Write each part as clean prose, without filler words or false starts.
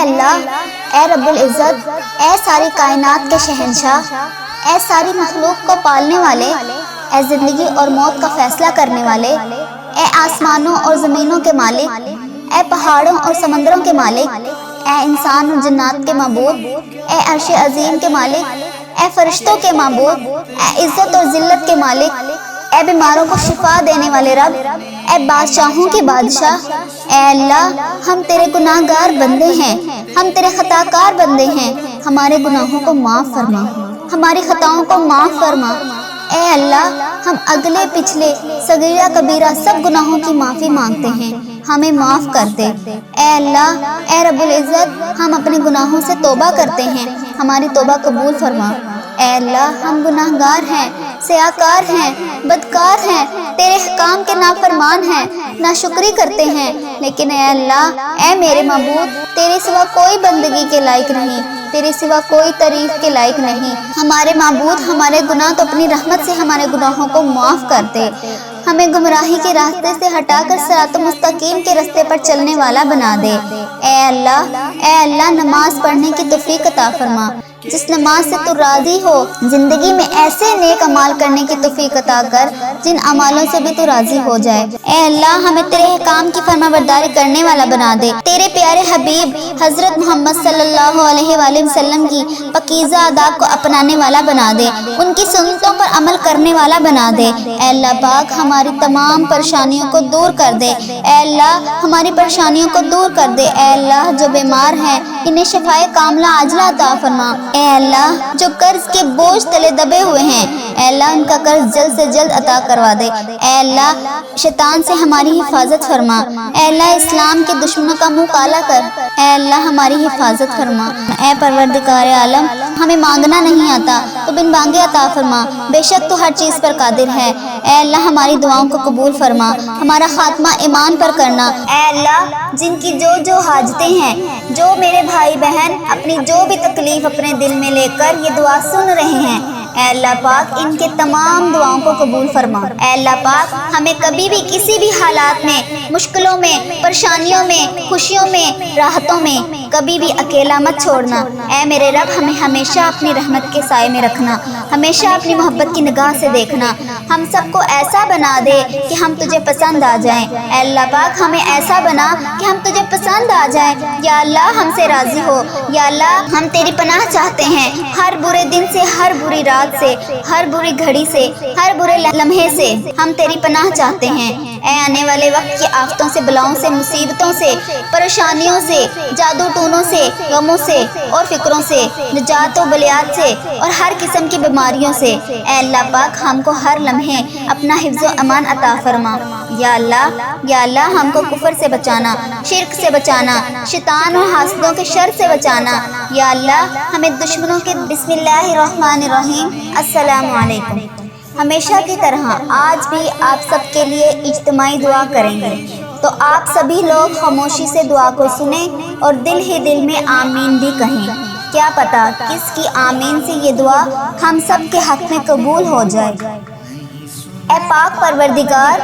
اللہ، اے رب العزت، اے ساری کائنات کے شہنشاہ، اے ساری مخلوق کو پالنے والے، اے زندگی اور موت کا فیصلہ کرنے والے، اے آسمانوں اور زمینوں کے مالک، اے پہاڑوں اور سمندروں کے مالک، اے انسان اور جنات کے معبود، اے عرش عظیم کے مالک، اے فرشتوں کے معبود، اے عزت اور ذلت کے مالک، اے بیماروں کو شفا دینے والے رب، اے بادشاہوں کے بادشاہ، اے اللہ، ہم تیرے گناہ گار بندے ہیں، ہم تیرے خطا کار بندے ہیں، ہمارے گناہوں کو معاف فرما، ہماری خطاؤں کو معاف فرما۔ اے اللہ، ہم اگلے پچھلے صغیرہ کبیرہ سب گناہوں کی معافی مانگتے ہیں، ہمیں معاف کر دے۔ اے اللہ، اے رب العزت، ہم اپنے گناہوں سے توبہ کرتے ہیں، ہماری توبہ قبول فرما۔ اے اللہ، ہم گناہ گار ہیں، سیاکار ہیں، بدکار ہیں، تیرے حکام کے نافرمان ہیں، ناشکری کرتے ہیں، لیکن اے اللہ، اے میرے معبود، تیرے سوا کوئی بندگی کے لائق نہیں، تیرے سوا کوئی تعریف کے لائق نہیں۔ ہمارے معبود، ہمارے گناہ تو اپنی رحمت سے ہمارے گناہوں کو معاف کر دے، ہمیں گمراہی کے راستے سے ہٹا کر صراط مستقیم کے راستے پر چلنے والا بنا دے۔ اے اللہ، نماز پڑھنے کی توفیق عطا فرما، جس نماز سے تو راضی ہو، زندگی میں ایسے نیک اعمال کرنے کی توفیق عطا کر جن اعمالوں سے بھی تو راضی ہو جائے۔ اے اللہ، ہمیں تیرے حکام کی فرما برداری کرنے والا بنا دے، تیرے پیارے حبیب حضرت محمد صلی اللہ علیہ وآلہ وسلم کی پاکیزہ آداب کو اپنانے والا بنا دے، ان کی سنتوں پر عمل کرنے والا بنا دے۔ اے اللہ پاک، ہماری تمام پریشانیوں کو دور کر دے۔ اے اللہ، ہماری پریشانیوں کو دور کر دے۔ اے اللہ، جو بیمار ہیں انہیں شفائے کاملہ عاجلہ عطا فرما۔ اے اللہ، جو قرض کے بوجھ تلے دبے ہوئے ہیں، اے اللہ، ان کا قرض جلد سے جلد عطا کروا دے۔ اے اللہ، شیطان سے ہماری حفاظت فرما۔ اے اللہ، اسلام کے دشمنوں کا منہ کالا کر۔ اے اللہ، ہماری حفاظت فرما۔ اے پروردگار عالم، ہمیں مانگنا نہیں آتا تو بن مانگے عطا فرما، بے شک تو ہر چیز پر قادر ہے۔ اے اللہ، ہماری دعاؤں کو قبول فرما، ہمارا خاتمہ ایمان پر کرنا۔ اے اللہ، جن کی جو حاجتیں ہیں، جو میرے بھائی بہن اپنی جو بھی تکلیف اپنے دل میں لے کر یہ دعا سن رہے ہیں، اے اللہ پاک، ان کے تمام دعاؤں کو قبول فرما۔ اے اللہ پاک، ہمیں کبھی بھی کسی بھی حالات میں، مشکلوں میں، پریشانیوں میں، خوشیوں میں، راحتوں میں کبھی بھی اکیلا مت چھوڑنا۔ اے میرے رب، ہمیں ہمیشہ اپنی رحمت کے سائے میں رکھنا، ہمیشہ اپنی محبت کی نگاہ سے دیکھنا، ہم سب کو ایسا بنا دے کہ ہم تجھے پسند آ جائیں۔ اے اللہ پاک، ہمیں ایسا بنا کہ ہم تجھے پسند آ جائیں۔ یا اللہ، ہم سے راضی ہو۔ یا اللہ، ہم تیری پناہ چاہتے ہیں، ہر برے دن سے، ہر بری رات سے، ہر بری گھڑی سے، ہر برے لمحے سے ہم تیری پناہ چاہتے ہیں۔ اے آنے والے وقت کی آفتوں سے، بلاؤں سے، مصیبتوں سے، پریشانیوں سے، جادو ٹونوں سے، غموں سے اور فکروں سے، نجات و بلیات سے اور ہر قسم کی بیماریوں سے، اے اللہ پاک، ہم کو ہر لمحے اپنا حفظ و امان عطا فرما۔ یا اللہ، ہم کو کفر سے بچانا، شرک سے بچانا، شیطان اور حاسدوں کے شر سے بچانا۔ یا اللہ، ہمیں دشمنوں کے بسم اللہ الرحمن الرحیم السلام علیکم۔ ہمیشہ کی طرح آج بھی آپ سب کے لیے اجتماعی دعا کریں گے، تو آپ سبھی لوگ خاموشی سے دعا کو سنیں اور دل ہی دل میں آمین بھی کہیں۔ کیا پتا کس کی آمین سے یہ دعا ہم سب کے حق میں قبول ہو جائے۔ اے پاک پروردگار،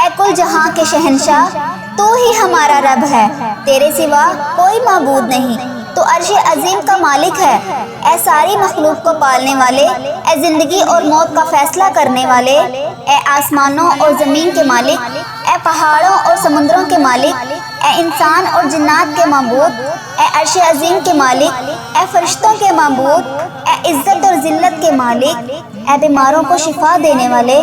اے کل جہاں کے شہنشاہ، تو ہی ہمارا رب ہے، تیرے سوا کوئی معبود نہیں، تو عرش عظیم کا مالک ہے۔ اے ساری مخلوق کو پالنے والے، اے زندگی اور موت کا فیصلہ کرنے والے، اے آسمانوں اور زمین کے مالک، اے پہاڑوں اور سمندروں کے مالک، اے انسان اور جنات کے معبود، اے عرش عظیم کے مالک، اے فرشتوں کے معبود، اے عزت اور ذلت کے مالک، اے بیماروں کو شفا دینے والے،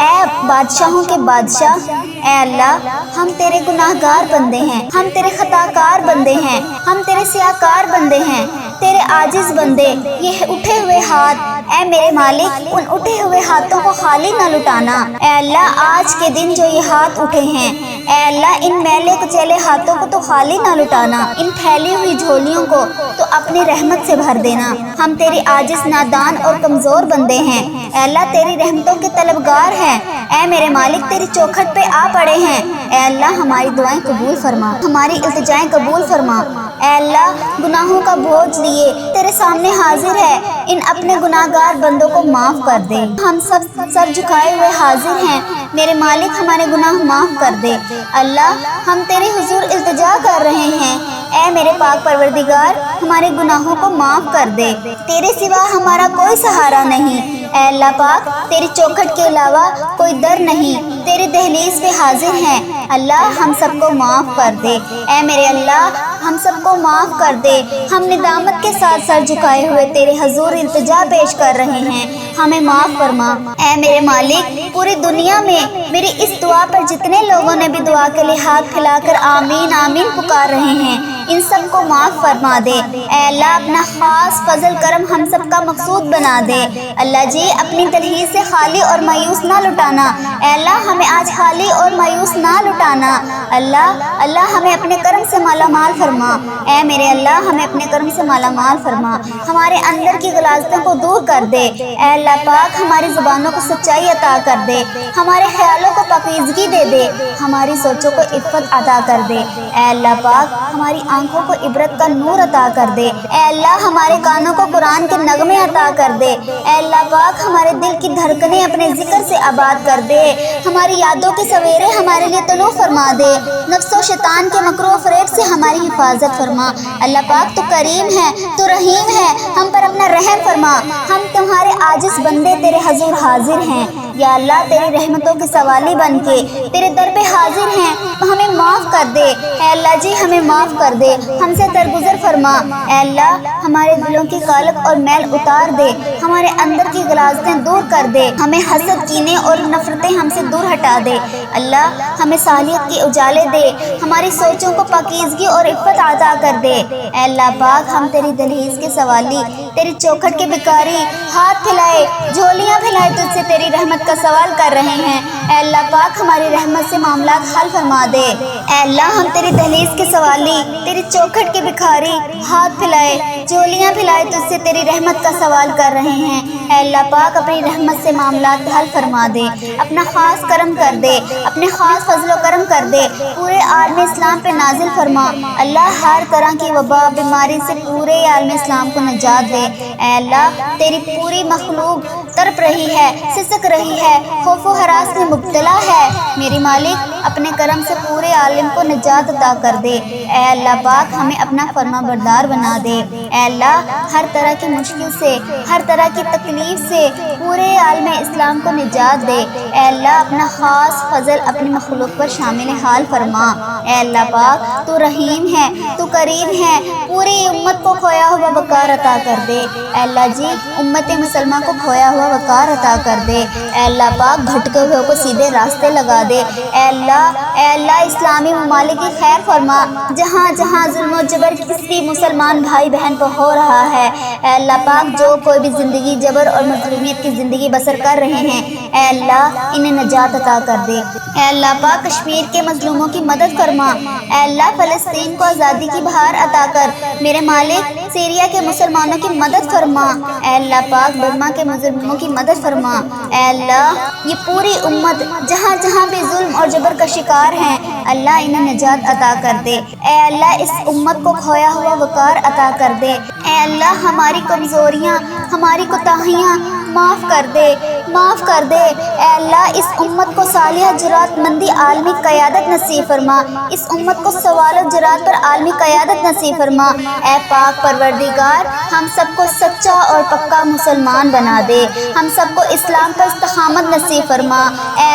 اے بادشاہوں کے بادشاہ، اے اللہ، ہم تیرے گناہ گار بندے ہیں، ہم تیرے خطا کار بندے ہیں، ہم تیرے سیاکار بندے ہیں، تیرے عاجز بندے۔ یہ اٹھے ہوئے ہاتھ، اے میرے مالک، ان اٹھے ہوئے ہاتھوں کو خالی نہ لٹانا۔ اے اللہ، آج کے دن جو یہ ہاتھ اٹھے ہیں، اے اللہ، ان میلے کچیلے ہاتھوں کو تو خالی نہ لٹانا، ان پھیلی ہوئی جھولیوں کو تو اپنی رحمت سے بھر دینا۔ ہم تیری عاجز، نادان اور کمزور بندے ہیں، اے اللہ، تیری رحمتوں کے طلبگار ہیں۔ اے میرے مالک، تیری چوکھٹ پہ آ پڑے ہیں، اے اللہ، ہماری دعائیں قبول فرما، ہماری التجائیں قبول فرما۔ اے اللہ، گناہوں کا بوجھ لیے تیرے سامنے حاضر ہے، ان اپنے گناہ گار بندوں کو معاف کر دے۔ ہم سب سر جھکائے ہوئے حاضر ہیں، میرے مالک، ہمارے گناہ معاف کر دے۔ اللہ، ہم تیرے حضور التجا کر رہے ہیں، اے میرے پاک پروردگار ہمارے گناہوں کو معاف کر دے، تیرے سوا ہمارا کوئی سہارا نہیں۔ اے اللہ پاک تیری چوکھٹ کے علاوہ کوئی در نہیں، تیری دہلیز پہ حاضر ہیں، اللہ ہم سب کو معاف کر دے۔ اے میرے اللہ ہم سب کو معاف کر دے، ہم ندامت کے ساتھ سر جھکائے ہوئے تیرے حضور التجا پیش کر رہے ہیں، ہمیں معاف فرما۔ اے میرے مالک پوری دنیا میں میری اس دعا پر جتنے لوگوں نے بھی دعا کے لیے ہاتھ پھیلا کر آمین آمین پکار رہے ہیں، ان سب کو معاف فرما دے۔ اے اللہ اپنا خاص فضل کرم ہم سب کا مقصود بنا دے۔ اللہ جی اپنی دہلیز سے خالی اور مایوس نہ لٹانا، اے اللہ ہمیں آج خالی اور مایوس نہ لٹانا۔ اللہ ہمیں اپنے کرم سے مالا مال فرما، اے میرے اللہ ہمیں اپنے کرم سے مالا مال فرما، ہمارے اندر کی غلاظتوں کو دور کر دے۔ اے اللہ پاک ہماری زبانوں کو سچائی عطا کر دے، ہمارے خیالوں کو پاکیزگی دے دے، ہماری سوچوں کو عفت عطا کر دے۔ اے اللہ پاک ہماری آنکھوں کو عبرت کا نور عطا کر دے۔ اے اللہ ہمارے کانوں کو قرآن کے نغمے عطا کر دے۔ اے اللہ پاک ہمارے دل کی دھڑکنیں اپنے ذکر سے آباد کر دے، ہماری یادوں کے سویرے ہمارے لیے طلوع فرما دے، نفس و شیطان کے مکر و فریب سے ہماری حفاظت فرما۔ اللہ پاک تو کریم ہے، تو رحیم ہے، ہم پر اپنا رحم فرما، ہم تمہارے عاجز بندے تیرے حضور حاضر ہیں، یا اللہ تیری رحمتوں کے سوالی بن کے تیرے در پہ حاضر ہیں، ہمیں معاف کر دے۔ اے اللہ جی ہمیں معاف کر دے، ہم سے درگزر فرما۔ اے اللہ ہمارے دلوں کی قالب اور میل اتار دے، ہمارے اندر کی غلاظتیں دور کر دے، ہمیں حسد کینے اور نفرتیں ہم سے دور ہٹا دے۔ اللہ ہمیں صالحیت کے اجالے دے، ہماری سوچوں کو پاکیزگی اور عفت عطا کر دے۔ اے اللہ پاک ہم تیری دہلیز کے سوالی، تیری چوکھٹ کے بھکاری، ہاتھ پھیلائے جھولیاں پھیلائے تجھ سے تیری رحمت کا سوال کر رہے ہیں۔ اے اللہ پاک ہماری رحمت سے معاملات حل فرما دے۔ اے اللہ ہم تیری دہلیز کے سوالی، تیری چوکھٹ کے بھکاری، ہاتھ پھیلائے جھولیاں پھیلائے تجھ سے تیری رحمت کا سوال کر رہے ہیں۔ اے اللہ پاک اپنی رحمت سے معاملات حل فرما دے، اپنا خاص کرم کر دے، اپنے خاص فضل و کرم کر دے، پورے عالم اسلام پہ نازل فرما۔ اللہ ہر طرح کی وبا بیماری سے پورے عالم اسلام کو نجات دے۔ اے اللہ تیری پوری مخلوق تڑپ رہی ہے، سسک رہی ہے، خوف و ہراس میں مبتلا ہے، میری مالک اپنے کرم سے پورے عالم کو نجات عطا کر دے۔ اے اللہ پاک ہمیں اپنا فرما بردار بنا دے۔ اے اللہ ہر طرح کی مشکل سے، ہر طرح کی تکلیف سے پورے عالم اسلام کو نجات دے۔ اے اللہ اپنا خاص فضل اپنی مخلوق پر شامل حال فرما۔ اے اللہ پاک تو رحیم ہے، تو کریم ہے، پوری امت کو کھویا ہوا وقار عطا کر دے۔ اے اللہ جی امت مسلمہ کو کھویا ہوا وقار عطا کر دے۔ اے اللہ پاک بھٹکے ہوئے کو سیدھے راستے لگا دے۔ اے اللہ اسلامی ممالک کی خیر فرما، جہاں جہاں ظلم و جبر کسی مسلمان بھائی بہن پر ہو رہا ہے۔ اے اللہ پاک جو کوئی بھی زندگی جبر اور مظلومیت کی زندگی بسر کر رہے ہیں، اے اللہ انہیں نجات عطا کر دے۔ اے اللہ پاک کشمیر کے مظلوموں کی مدد فرما۔ اے اللہ فلسطین کو آزادی کی بہار عطا کر، میرے مالک سیریا کے مسلمانوں کی مدد فرما۔ اے اللہ پاک برما کے مظلوموں کی مدد فرما۔ اے اللہ یہ پوری امت جہاں جہاں بھی ظلم اور جبر کا شکار ہیں، اللہ انہیں نجات عطا کر دے۔ اے اللہ اس امت کو کھویا ہوا وقار عطا کر دے۔ اے اللہ ہماری کمزوریاں، ہماری کوتاہیاں معاف کر دے، معاف کر دے۔ اے اللہ اس امت کو صالحہ جرات مندی عالمی قیادت نصیب فرما، اس امت کو سوال و جرات پر عالمی قیادت نصیب فرما۔ اے پاک پروردگار ہم سب کو سچا اور پکا مسلمان بنا دے، ہم سب کو اسلام پر استقامت نصیب فرما۔ اے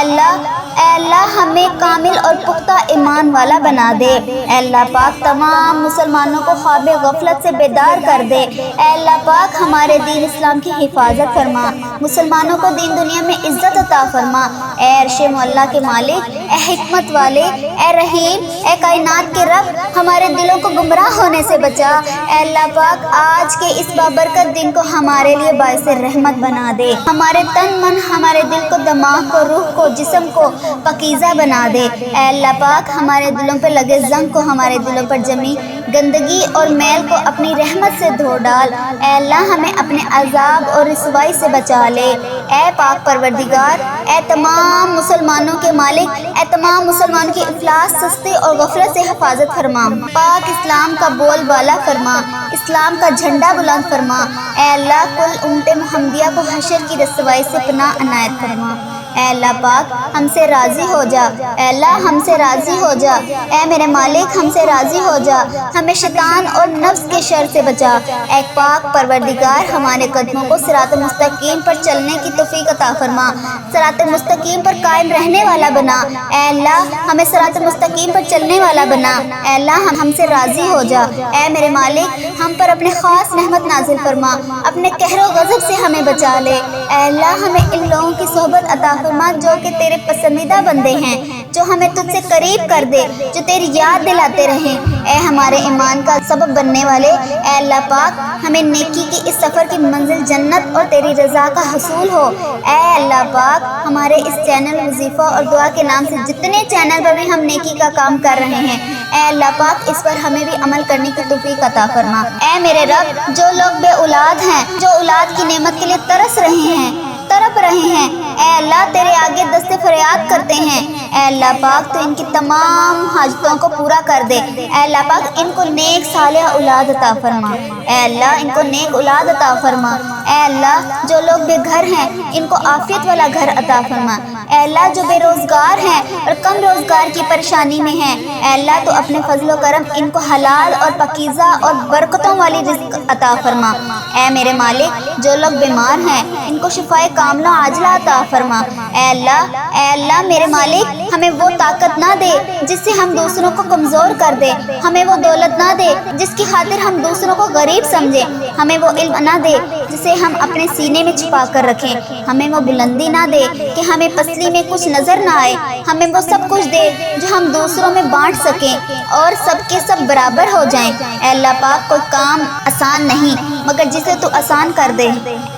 اللہ ہمیں کامل اور پختہ ایمان والا بنا دے۔ اے اللہ پاک تمام مسلمانوں کو خواب غفلت سے بیدار کر دے۔ اے اللہ پاک ہمارے دین اسلام کی حفاظت فرما، مسلمانوں کو دین دنیا میں عزت عطا فرما۔ اے عرش معلیٰ کے مالک، اے حکمت والے، اے رحیم، اے کائنات کے رب، ہمارے دلوں کو گمراہ ہونے سے بچا۔ اے اللہ پاک آج کے اس بابرکت دن کو ہمارے لیے باعث رحمت بنا دے، ہمارے تن من، ہمارے دل کو، دماغ کو، روح کو، جسم کو پاکیزہ بنا دے۔ اے اللہ پاک ہمارے دلوں پر لگے زنگ کو، ہمارے دلوں پر جمی گندگی اور میل کو اپنی رحمت سے دھو ڈال۔ اے اللہ ہمیں اپنے عذاب اور رسوائی سے بچا لے۔ اے پاک پروردگار، اے تمام مسلمانوں کے مالک، اے تمام مسلمانوں کی افلاس، سستی اور غفلت سے حفاظت فرما۔ پاک اسلام کا بول بالا فرما، اسلام کا جھنڈا بلند فرما۔ اے اللہ کل امت محمدیہ کو حشر کی رسوائی سے پناہ عنایت فرما۔ اے اللہ پاک ہم سے راضی ہو جا، اے اللہ ہم سے راضی ہو جا، اے میرے مالک ہم سے راضی ہو جا، ہمیں شیطان اور نفس کے شر سے بچا۔ اے پاک پروردگار ہمارے قدموں کو صراط مستقیم پر چلنے کی توفیق عطا فرما، صراط مستقیم پر قائم رہنے والا بنا۔ اے اللہ ہمیں صراط مستقیم پر چلنے والا بنا۔ اے اللہ ہم سے راضی ہو جا، اے میرے مالک ہم پر اپنے خاص رحمت نازل فرما، اپنے قہر و غضب سے ہمیں بچا لے۔ اے اللہ ہمیں ان لوگوں کی صحبت عطا فرما جو کہ تیرے پسندیدہ بندے ہیں، جو ہمیں تجھ سے قریب کر دے، جو تیری یاد دلاتے رہیں۔ اے ہمارے ایمان کا سبب بننے والے، اے اللہ پاک ہمیں نیکی کی اس سفر کی منزل جنت اور تیری رضا کا حصول ہو۔ اے اللہ پاک ہمارے اس چینل وظیفہ اور دعا کے نام سے جتنے چینل پر بھی ہم نیکی کا کام کر رہے ہیں، اے اللہ پاک اس پر ہمیں بھی عمل کرنے کی توفیق عطا فرما۔ اے میرے رب جو لوگ بے اولاد ہیں، جو اولاد کی نعمت کے لیے ترس رہے ہیں، تڑپ رہے ہیں، اے اللہ تیرے آگے دست فریاد کرتے ہیں، اے اللہ پاک تو ان کی تمام حاجتوں کو پورا کر دے۔ اے اللہ پاک ان کو نیک صالح اولاد عطا فرما، اے اللہ ان کو نیک اولاد عطا فرما۔ اے اللہ جو لوگ بے گھر ہیں ان کو عافیت والا گھر عطا فرما۔ اے اللہ جو بے روزگار ہیں اور کم روزگار کی پریشانی میں ہیں، اے اللہ تو اپنے فضل و کرم ان کو حلال اور پاکیزہ اور برکتوں والی رزق عطا فرما۔ اے میرے مالک جو لوگ بیمار ہیں ان کو شفائے کاملہ عاجلہ عطا فرما۔ اے اللہ میرے مالک ہمیں وہ طاقت نہ دے جس سے ہم دوسروں کو کمزور کر دے، ہمیں وہ دولت نہ دے جس کی خاطر ہم دوسروں کو غریب سمجھے، ہمیں وہ علم نہ دے جسے ہم اپنے سینے میں چھپا کر رکھیں، ہمیں وہ بلندی نہ دے کہ ہمیں پسلی میں کچھ نظر نہ آئے، ہمیں وہ سب کچھ دے جو ہم دوسروں میں بانٹ سکیں اور سب کے سب برابر ہو جائیں۔ اے اللہ پاک کوئی کام آسان نہیں مگر جسے تو آسان کر دے۔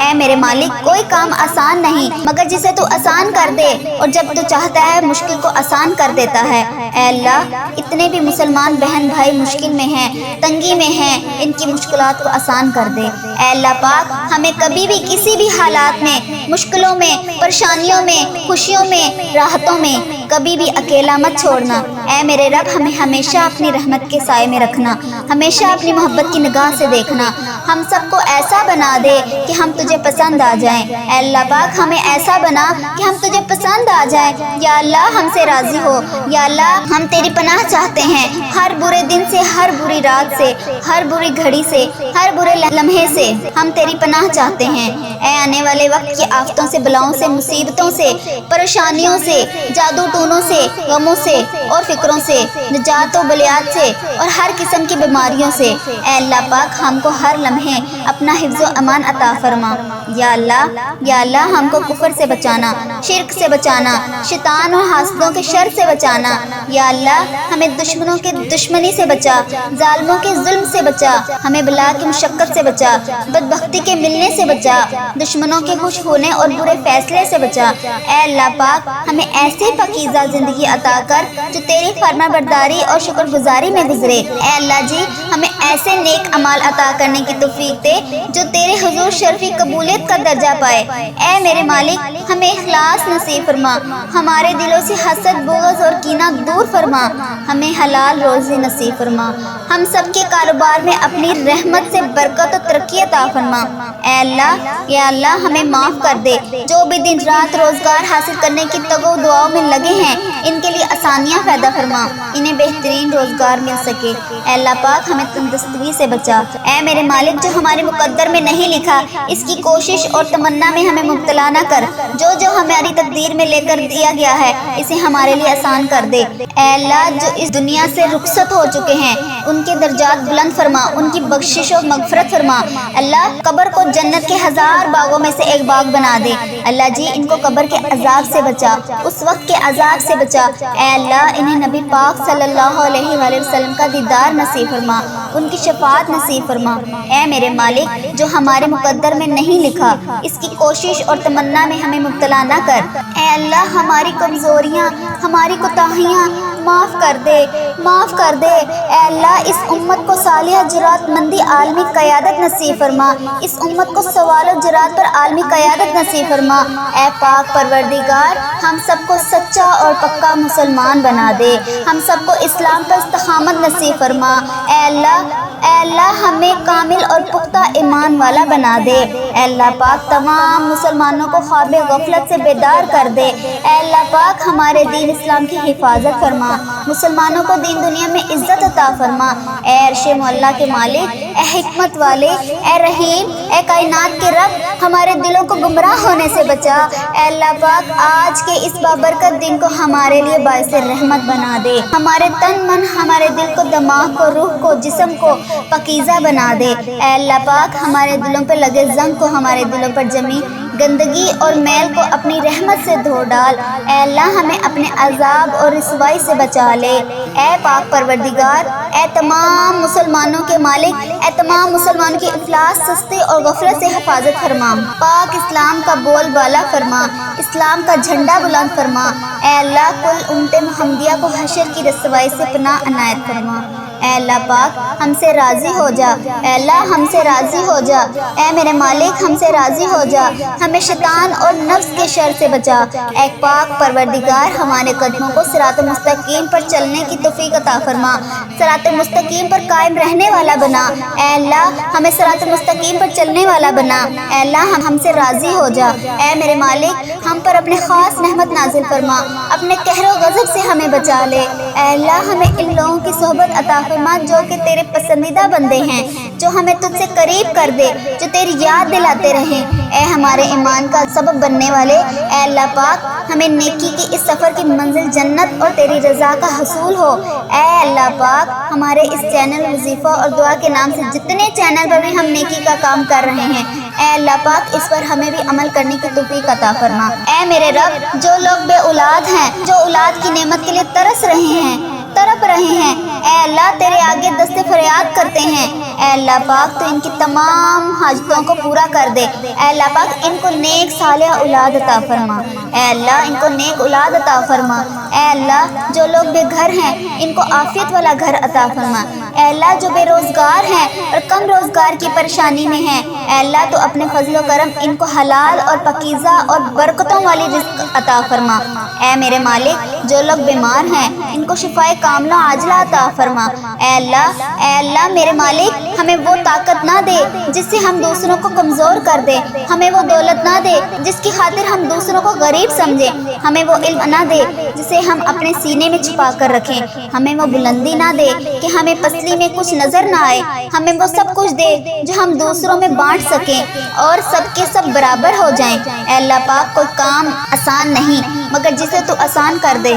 اے میرے مالک کوئی کام آسان نہیں مگر جسے تو آسان کر دے، اور جب تو چاہتا ہے مشکل کو آسان کر دیتا ہے۔ اے اللہ اتنے بھی مسلمان بہن بھائی مشکل میں ہیں، تنگی میں ہیں، ان کی مشکلات کو آسان کر دے۔ اے اللہ پاک ہمیں کبھی بھی کسی بھی حالات میں، مشکلوں میں، پریشانیوں میں، خوشیوں میں، راحتوں میں کبھی بھی اکیلا مت چھوڑنا۔ اے میرے رب ہمیں ہمیشہ اپنی رحمت کے سائے میں رکھنا، ہمیشہ اپنی محبت کی نگاہ سے دیکھنا، ہم سب کو ایسا بنا دے کہ ہم تجھے پسند آ جائیں۔ اے اللہ پاک ہمیں ایسا بنا کہ ہم تجھے پسند آ جائیں۔ یا اللہ ہم سے راضی ہو، یا اللہ ہم تیری پناہ چاہتے ہیں ہر برے دن سے، ہر بری رات سے، ہر بری گھڑی سے، ہر برے لمحے سے ہم تیری پناہ چاہتے ہیں۔ اے آنے والے وقت کی آفتوں سے، بلاؤں سے، مصیبتوں سے، پریشانیوں سے، جادو ٹونوں سے، غموں سے اور فکروں سے، نجات و بلیات سے اور ہر قسم کی بیماریوں سے اے اللہ پاک ہم کو ہر لمحے اپنا حفظ و امان عطا فرما۔ یا اللہ ہم کو کفر سے بچانا، شرک سے بچانا، شیطان اور حاسدوں کے شر سے بچانا۔ یا اللہ ہمیں دشمنوں کے دشمنی سے بچا، ظالموں کے ظلم سے بچا، ہمیں بلا کی مشقت سے بچا، بدبختی کے ملنے سے بچا، دشمنوں کے خوش ہونے اور برے فیصلے سے بچا۔ اے اللہ پاک ہمیں ایسی پاکیزہ زندگی عطا کر جو تیری فرما برداری اور شکر گزاری میں گزرے۔ اے اللہ جی ہمیں ایسے نیک اعمال عطا کرنے کی توفیق دے جو تیرے حضور شرفی قبولیت کا درجہ پائے۔ اے میرے مالک ہمیں اخلاص نصیب فرما، ہمارے دلوں سے حسد، بغض اور کینہ دور فرما، ہمیں حلال روزی نصیب فرما، ہم سب کے کاروبار میں اپنی رحمت سے برکت و ترقی عطا فرما۔ اے اللہ یا اللہ ہمیں معاف کر دے، جو بھی دن رات روزگار حاصل کرنے کی تگو دعاؤں میں لگے ہیں ان کے لیے آسانیاں پیدا فرما، انہیں بہترین روزگار مل سکے۔ اے اللہ پاک ہمیں تندرستی سے بچا۔ اے میرے مالک جو ہمارے مقدر میں نہیں لکھا اس کی کوشش اور تمنا میں ہمیں مبتلا نہ کر، جو ہماری تقدیر میں لے کر دیا گیا ہے اسے ہمارے لیے آسان کر دے۔ اے اللہ جو اس دنیا سے رخصت ہو چکے ہیں ان کے درجات بلند فرما، ان کی بخشش و مغفرت فرما۔ اللہ قبر کو جنت کے 1000 باغوں میں سے ایک باغ بنا دے۔ اللہ جی ان کو قبر کے عذاب سے بچا، اس وقت کے عذاب سے بچا۔ اے اللہ انہیں نبی پاک صلی اللہ علیہ وآلہ وسلم کا دیدار نصیب فرما، ان کی شفاعت نصیب فرما۔ اے میرے مالک جو ہمارے مقدر میں نہیں لکھا اس کی کوشش اور تمنا میں ہمیں مبتلا نہ کر۔ اے اللہ ہماری کمزوریاں، ہماری کوتاہیاں معاف کر دے، معاف کر دے۔ اے اللہ اس امت کو صالحہ جرات مندی عالمی قیادت نصیب فرما، اس امت کو سوال و جرات پر عالمی قیادت نصیب فرما۔ اے پاک پروردگار ہم سب کو سچا اور پکا مسلمان بنا دے، ہم سب کو اسلام پر استقامت نصیب فرما۔ اے اللہ اے اللہ ہمیں کامل اور پختہ ایمان والا بنا دے۔ اے اللہ پاک تمام مسلمانوں کو خواب غفلت سے بیدار کر دے۔ اے اللہ پاک ہمارے دین اسلام کی حفاظت فرما، مسلمانوں کو دین دنیا میں عزت عطا فرما۔ اے عرش معلیٰ کے مالک، اے حکمت والے، اے رحیم، اے کائنات کے رب، ہمارے دلوں کو گمراہ ہونے سے بچا۔ اے اللہ پاک آج کے اس بابرکت دن کو ہمارے لیے باعث رحمت بنا دے، ہمارے تن من، ہمارے دل کو، دماغ کو، روح کو، جسم کو پاکیزہ بنا دے۔ اے اللہ پاک ہمارے دلوں پر لگے زنگ کو، ہمارے دلوں پر جمی گندگی اور میل کو اپنی رحمت سے دھو ڈال۔ اے اللہ ہمیں اپنے عذاب اور رسوائی سے بچا لے۔ اے پاک پروردگار، اے تمام مسلمانوں کے مالک، اے تمام مسلمانوں کی افلاس، سستی اور غفلت سے حفاظت فرما۔ پاک اسلام کا بول بالا فرما، اسلام کا جھنڈا بلند فرما۔ اے اللہ کل امت محمدیہ کو حشر کی رسوائی سے پناہ عنایت فرما۔ اے اللہ پاک ہم سے راضی ہو جا، اے اللہ ہم سے راضی ہو جا، اے میرے مالک ہم سے راضی ہو جا، ہمیں شیطان اور نفس کے شر سے بچا۔ اے پاک پروردگار ہمارے قدموں کو صراط مستقیم پر چلنے کی توفیق عطا فرما، صراط مستقیم پر قائم رہنے والا بنا۔ اے اللہ ہمیں صراط مستقیم پر چلنے والا بنا۔ اے اللہ ہم سے راضی ہو جا، اے میرے مالک ہم پر اپنے خاص رحمت نازل فرما، اپنے قہر و غضب سے ہمیں بچا لے۔ اے اللہ ہمیں ان لوگوں کی صحبت عطا فرما جو کہ تیرے پسندیدہ بندے ہیں، جو ہمیں تجھ سے قریب کر دے، جو تیری یاد دلاتے رہیں۔ اے ہمارے ایمان کا سبب بننے والے، اے اللہ پاک ہمیں نیکی کی اس سفر کی منزل جنت اور تیری رضا کا حصول ہو۔ اے اللہ پاک ہمارے اس چینل وظیفہ اور دعا کے نام سے جتنے چینل پر بھی ہم نیکی کا کام کر رہے ہیں، اے اللہ پاک اس پر ہمیں بھی عمل کرنے کی توفیق عطا فرما۔ اے میرے رب جو لوگ بے اولاد ہیں، جو اولاد کی نعمت کے لیے ترس رہے ہیں، تڑپ رہے ہیں، اے اللہ تیرے آگے دست فریاد کرتے ہیں، اے اللہ پاک تو ان کی تمام حاجتوں کو پورا کر دے۔ اے اللہ پاک ان کو نیک صالح اولاد عطا فرما، اے اللہ ان کو نیک اولاد عطا فرما۔ اے اللہ جو لوگ بے گھر ہیں ان کو عافیت والا گھر عطا فرما۔ اے اللہ جو بے روزگار ہیں اور کم روزگار کی پریشانی میں ہیں، اے اللہ تو اپنے فضل و کرم ان کو حلال اور پاکیزہ اور برکتوں والی رزق عطا فرما۔ اے میرے مالک جو لوگ بیمار ہیں ان کو شفائے کاملہ عاجلہ عطا فرما۔ اے اللہ میرے مالک ہمیں وہ طاقت نہ دے جس سے ہم دوسروں کو کمزور کر دے، ہمیں وہ دولت نہ دے جس کی خاطر ہم دوسروں کو غریب سمجھیں، ہمیں وہ علم نہ دے جسے ہم اپنے سینے میں چھپا کر رکھیں، ہمیں وہ بلندی نہ دے کہ ہمیں پسلی میں کچھ نظر نہ آئے، ہمیں وہ سب کچھ دے جو ہم دوسروں میں بانٹ سکیں اور سب کے سب برابر ہو جائیں۔ اے اللہ پاک کوئی کام آسان نہیں مگر جسے تو آسان کر دے۔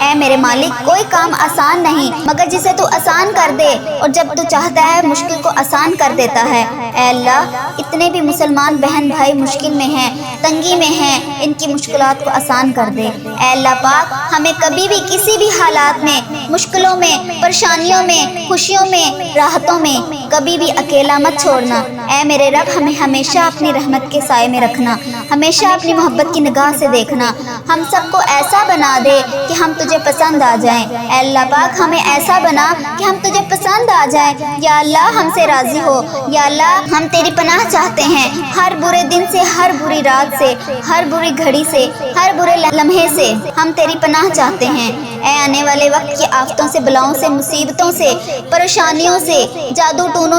اے میرے مالک کوئی کام آسان نہیں مگر جسے تو آسان کر دے، اور جب تو چاہتا ہے مشکل کو آسان کر دیتا ہے۔ اے اللہ اتنے بھی مسلمان بہن بھائی مشکل میں ہیں، تنگی میں ہیں، ان کی مشکلات کو آسان کر دے۔ اے اللہ پاک ہمیں کبھی بھی کسی بھی حالات میں، مشکلوں میں، پریشانیوں میں، خوشیوں میں، راحتوں میں کبھی بھی اکیلا مت چھوڑنا۔ اے میرے رب ہمیں ہمیشہ اپنی رحمت کے سائے میں رکھنا، ہمیشہ اپنی محبت کی نگاہ سے دیکھنا، ہم سب کو ایسا بنا دے کہ ہم تجھے پسند آ جائیں۔ اے اللہ پاک ہمیں ایسا بنا کہ ہم تجھے پسند آ جائیں۔ یا اللہ ہم سے راضی ہو، یا اللہ ہم تیری پناہ چاہتے ہیں، ہر برے دن سے، ہر بری رات سے، ہر بری گھڑی سے، ہر برے لمحے سے ہم تیری پناہ چاہتے ہیں۔ اے آنے والے وقت کی آفتوں سے، بلاؤں سے، مصیبتوں سے، پریشانیوں سے، جادو ٹونوں